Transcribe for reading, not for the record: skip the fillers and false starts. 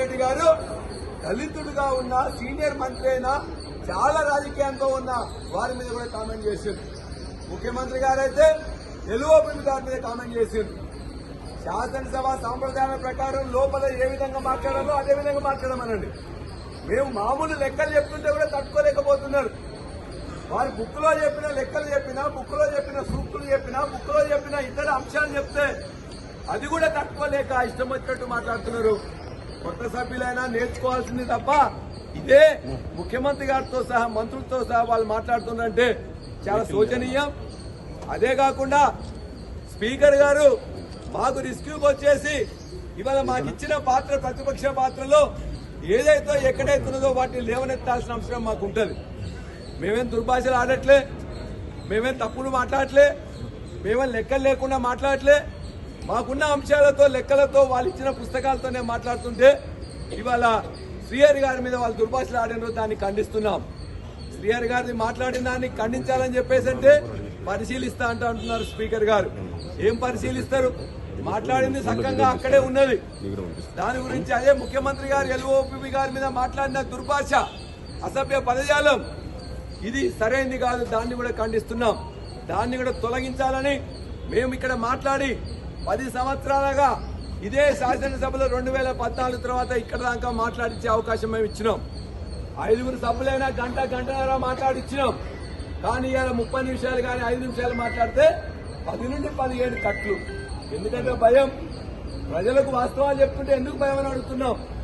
రెడ్డి గారు దళితుడుగా ఉన్న సీనియర్ మంత్రి అయినా చాలా రాజకీయంతో ఉన్న వారి మీద కూడా కామెంట్ చేశారు. ముఖ్యమంత్రి గారైతే ఎల్ఓపి గారి మీద కామెంట్ చేశారు. శాసనసభ సాంప్రదాయాల ప్రకారం లోపల ఏ విధంగా మాట్లాడాలో అదే విధంగా మాట్లాడమనండి. మేము మామూలు లెక్కలు చెప్తుంటే కూడా తట్టుకోలేకపోతున్నారు. వారు బుక్ లో చెప్పిన లెక్కలు చెప్పినా, బుక్ లో చెప్పిన సూక్తులు చెప్పినా, బుక్ లో చెప్పిన ఇతర అంశాలు చెప్తే అది కూడా తట్టుకోలేక ఇష్టం వచ్చినట్టు మాట్లాడుతున్నారు. కొత్త సభ్యులైనా నేర్చుకోవాల్సింది తప్ప ఇదే ముఖ్యమంత్రి గారితో సహా మంత్రులతో సహా వాళ్ళు మాట్లాడుతున్నారంటే చాలా శోచనీయం. అదే కాకుండా స్పీకర్ గారు మాకు రిస్క్యూకి వచ్చేసి ఇవాళ మాకు ఇచ్చిన పాత్ర ప్రతిపక్ష పాత్రలో ఏదైతే ఎక్కడైతున్నదో వాటిని లేవనెత్తాల్సిన అవసరం మాకు ఉంటుంది. మేమేం దుర్భాషలు ఆడట్లే, మేమేం తప్పులు మాట్లాడట్లే, మేమేం లెక్కలు లేకుండా మాట్లాడట్లే. మాకున్న అంశాలతో లెక్కలతో వాళ్ళు ఇచ్చిన పుస్తకాలతోనే మాట్లాడుతుంటే ఇవాళ శ్రీహరి గారి మీద వాళ్ళు దుర్భాషలు ఆడినారో దాన్ని ఖండిస్తున్నాం. శ్రీహరి గారిని మాట్లాడిన దాన్ని ఖండించాలని చెప్పేసి అంటే పరిశీలిస్తా అంటున్నారు స్పీకర్ గారు. ఏం పరిశీలిస్తారు? మాట్లాడింది సక్కంగా అక్కడే ఉన్నది. దాని గురించి అదే ముఖ్యమంత్రి గారు ఎల్ఓపి గారి మీద మాట్లాడిన దుర్భాష, అసభ్య పదజాలం ఇది సరైనది కాదు. దాన్ని కూడా ఖండిస్తున్నాం. దాన్ని కూడా తొలగించాలని మేము ఇక్కడ మాట్లాడి 10 సంవత్సరాలుగా ఇదే శాసనసభలో 2014 తర్వాత ఇక్కడ దాకా మాట్లాడించే అవకాశం మేము ఇచ్చినాం. 5 సభ్యులైనా గంటన్నర మాట్లాడిచ్చినాం. కానీ ఇవాళ 30 నిమిషాలు కానీ 5 నిమిషాలు మాట్లాడితే 10 నుండి 17 కట్లు. ఎందుకంటే భయం. ప్రజలకు వాస్తవాలు చెప్తుంటే ఎందుకు భయం అని అడుగుతున్నాం.